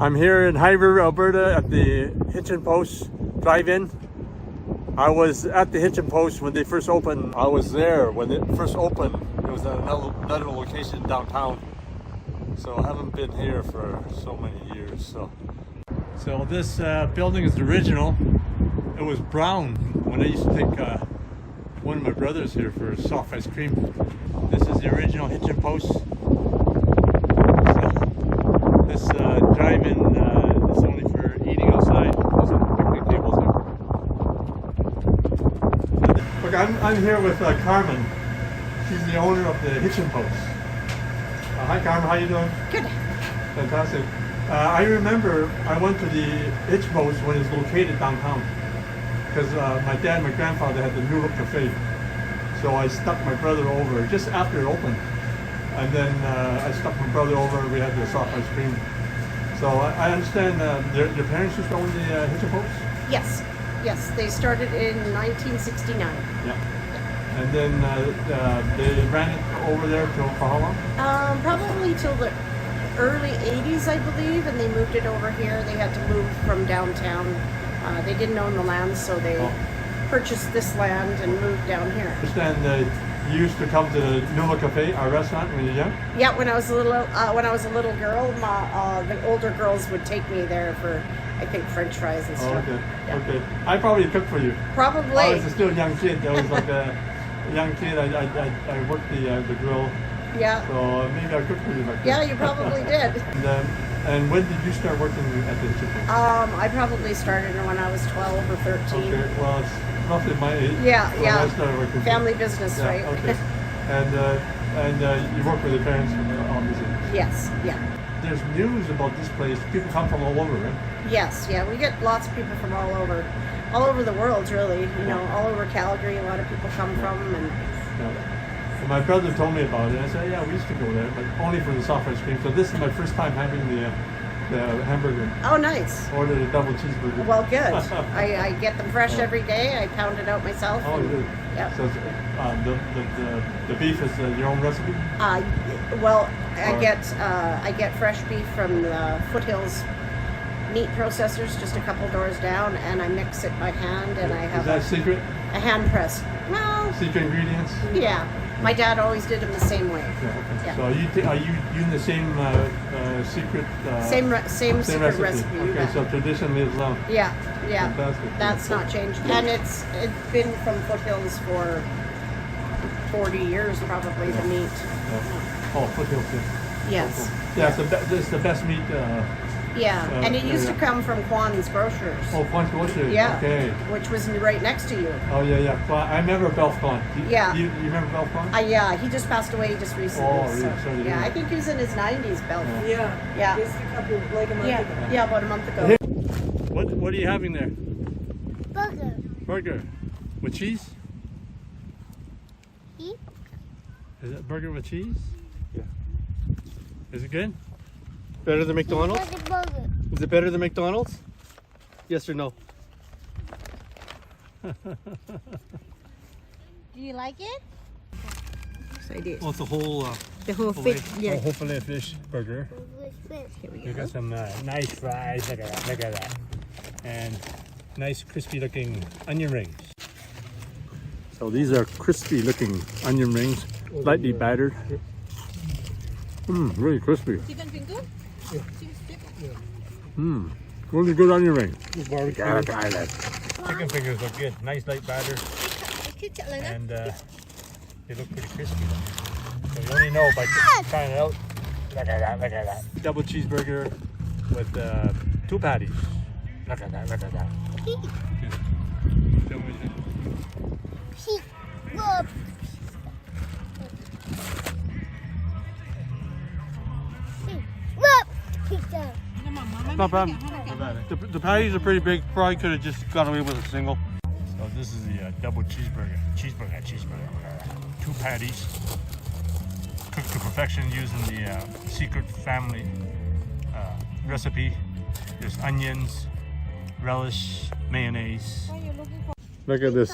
I'm here in Hamburger, Alberta at the Hitchin Post Drive In. I was at the Hitchin Post when they first opened. I was there when it first opened. It was at another location downtown. So I haven't been here for so many years. So this building is the original. It was brown when I used to take one of my brothers here for soft ice cream. This is the original Hitchin Post. This drive-in is only for eating outside. There's some picnic tables here. Look, I'm here with Carmen. She's the owner of the Hitchin Post. Hi Carmen, how you doing? Good. Fantastic. I remember I went to the Hitchin Post when it's located downtown because my dad and my grandfather had the New Look Cafe. So I stuck my brother over just after it opened. And then I stuck my brother over and we had the soft ice cream. So I understand your parents used to own the Hitchin Post? Yes, yes. They started in 1969. Yeah. And then they ran it over there for how long? Probably till the early 80s, I believe, and they moved it over here. They had to move from downtown. They didn't own the land, so they purchased this land and moved down here. I understand you used to come to the Numa Cafe, our restaurant, when you were young? Yeah, when I was a little girl, the older girls would take me there for, I think, French fries and stuff. Okay, yeah. Okay. I probably cooked for you. Probably. I was still a young kid. I was like a young kid. I worked the grill. Yeah. So maybe I cooked for you back then. Yeah, you probably did. And when did you start working at the Hitchin Post? I probably started when I was 12 or 13. Okay, well, it's roughly my age. Yeah, when yeah. I started working. Family business, yeah, right? Okay. And you work with your parents, obviously. Yes, yeah. There's news about this place. People come from all over, right? Yes, yeah. We get lots of people from all over the world, really. You know, all over Calgary. A lot of people come from, and And my brother told me about it. I said, yeah, we used to go there, but only for the soft ice cream. So this is my first time having the hamburger. Oh, nice. Ordered a double cheeseburger. Well, good. I get them fresh every day. I pound it out myself. Oh, good. Yeah. So the beef is your own recipe? Well, I get fresh beef from the Foothills meat processors just a couple doors down, and I mix it by hand, and I have is that secret? A hand press. Well, secret ingredients? Yeah. My dad always did them the same way. Yeah, okay. Yeah. So are you using the same secret? Same secret recipe. Okay, so tradition lives on. Yeah, yeah. Fantastic. That's not changed, and it's been from Foothills for 40 years probably. The meat. Yeah. Oh, Foothills. Yeah. Yes. Yeah, it's the best meat. Yeah, and it used to come from Kwan's Grocers. Oh, Kwan's Grocers. Yeah. Okay. Which was right next to you. Oh yeah. I remember Belf Kwan. Yeah. You remember Belf Kwan? Yeah, he just passed away just recently. Oh, really? So, Sorry to yeah, hear. I think he was in his 90s, Belf. Yeah. Yeah. Just a couple, like a month ago. Yeah, about a month ago. What are you having there? Burger. Burger. With cheese? Eat. Is it burger with cheese? Yeah. Is it good? Better than McDonald's? Burger. Is it better than McDonald's? Yes or no? Do you like it? So I did. Well, it's a whole The whole fillet, fish. Yeah. whole fillet of fish burger. Here we You go. got some nice fries. Look at that. Look at that. And nice crispy looking onion rings. So these are crispy looking onion rings, lightly battered. Really crispy. Chicken finger? Really good onion ring. Barbecue. Chicken fingers look good. Nice light batter. And they look pretty crispy. So you only know by trying it out. Look at that, look at that. Double cheeseburger with 2 patties. Look at that, look at that. Not bad. Not bad. The patties are pretty big. Probably could have just got away with a single. So this is the double cheeseburger. Cheeseburger. 2 patties. Cooked to perfection using the secret family recipe. There's onions, relish, mayonnaise. Look at this.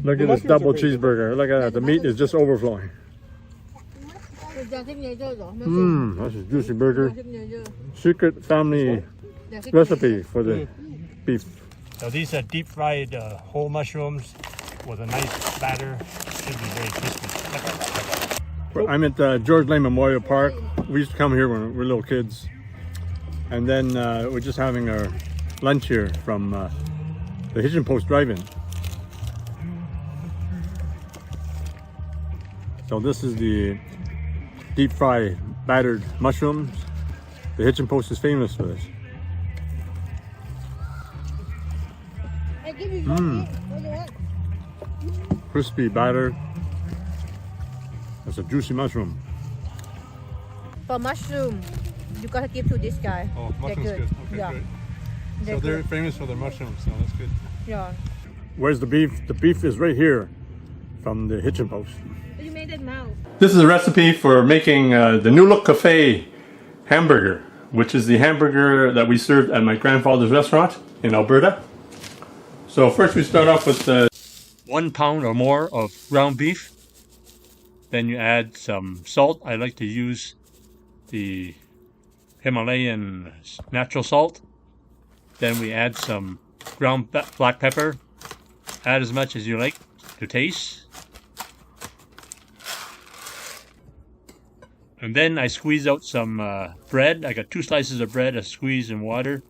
Look at this double cheeseburger. Look at that. The meat is just overflowing. That's a juicy burger. Secret family recipe for the beef. So these are deep fried whole mushrooms with a nice batter. Should be very crispy. I'm at George Lane Memorial Park. We used to come here when we were little kids. And then we're just having our lunch here from the Hitchin Post Drive In. So this is the deep fried battered mushrooms. The Hitchin Post is famous for this. Crispy batter. That's a juicy mushroom. For mushroom, you gotta give to this guy. Oh, mushroom's good. Okay, Yeah. great. So they're famous for their mushrooms, so that's good. Yeah. Where's the beef? The beef is right here from the Hitchin Post. You made it now. This is a recipe for making the New Look Cafe hamburger, which is the hamburger that we served at my grandfather's restaurant in Alberta. So first we start off with 1 pound or more of ground beef. Then you add some salt. I like to use the Himalayan natural salt. Then we add some ground black pepper. Add as much as you like to taste. And then I squeeze out some bread. I got 2 slices of bread I squeeze in water.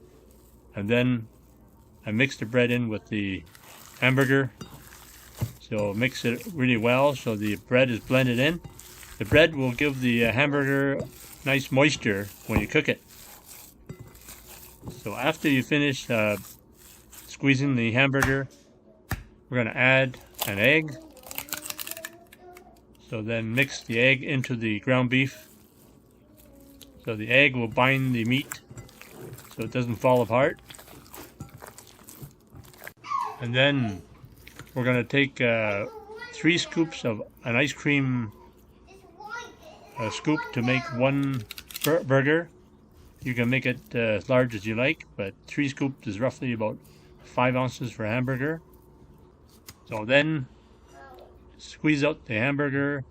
And then I mix the bread in with the hamburger. So mix it really well so the bread is blended in. The bread will give the hamburger nice moisture when you cook it. So after you finish squeezing the hamburger, we're going to add an egg. So then mix the egg into the ground beef. So the egg will bind the meat so it doesn't fall apart. And then we're going to take 3 scoops of an ice cream scoop to make 1 burger. You can make it as large as you like, but 3 scoops is roughly about 5 ounces for a hamburger. So then squeeze out the hamburger.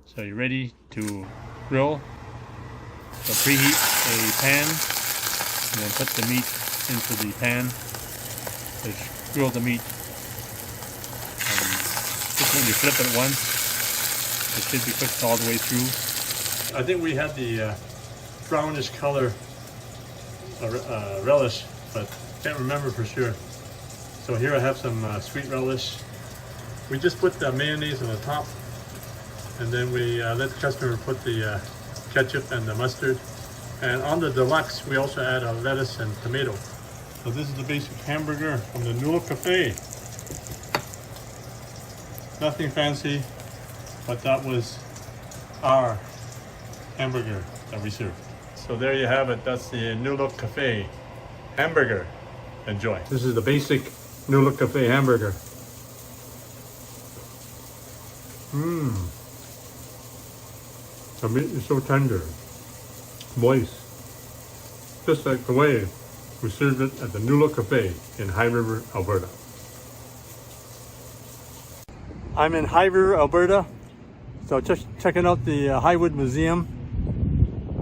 So you're ready to grill. So preheat a pan and then put the meat into the pan. Just grill the meat. And just when you flip it once, it should be cooked all the way through. I think we had the brownish color relish, but can't remember for sure. So here I have some sweet relish. We just put the mayonnaise on the top, and then we let the customer put the ketchup and the mustard. And on the deluxe, we also add a lettuce and tomato. So this is the basic hamburger from the New Look Cafe. Nothing fancy, but that was our hamburger that we served. So there you have it. That's the New Look Cafe hamburger. Enjoy. This is the basic New Look Cafe hamburger. The meat is so tender, moist, just like the way we served it at the New Look Cafe in High River, Alberta. I'm in High River, Alberta, so just checking out the Highwood Museum.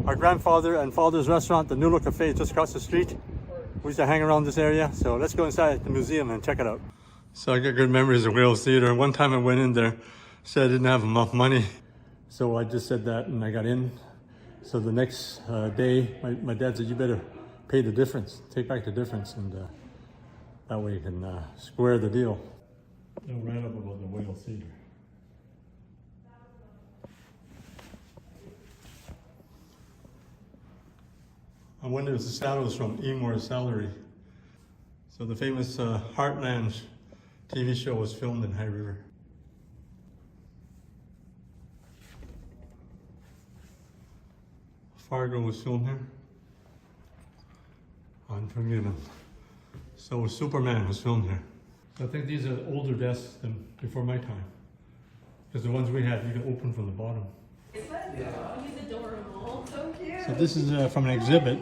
Our grandfather and father's restaurant, the New Look Cafe, is just across the street. We used to hang around this area, so let's go inside the museum and check it out. So I got good memories of Wales Theatre. One time I went in there, said I didn't have enough money. So I just said that and I got in. So the next day, my dad said, you better pay the difference, take back the difference, and that way you can square the deal. I ran up about the Wales Theatre. I wonder if the saddle is from Emore's Salary. So the famous Heartland TV show was filmed in High River. Fargo was filmed here. Unforgiven. So Superman was filmed here. So I think these are older desks than before my time. Because the ones we had, you can open from the bottom. He's adorable. So cute. So this is from an exhibit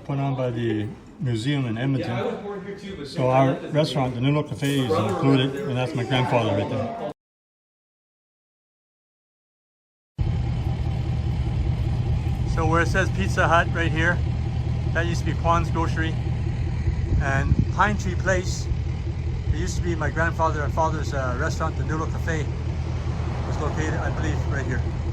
put on by the museum in Edmonton. Yeah, I was born here too, but So our restaurant, the New Look Cafe, is included, and that's my grandfather right there. So where it says Pizza Hut right here, that used to be Kwan's Grocery. And Pine Tree Place, it used to be my grandfather and father's restaurant, the Noodle Cafe, was located, I believe, right here.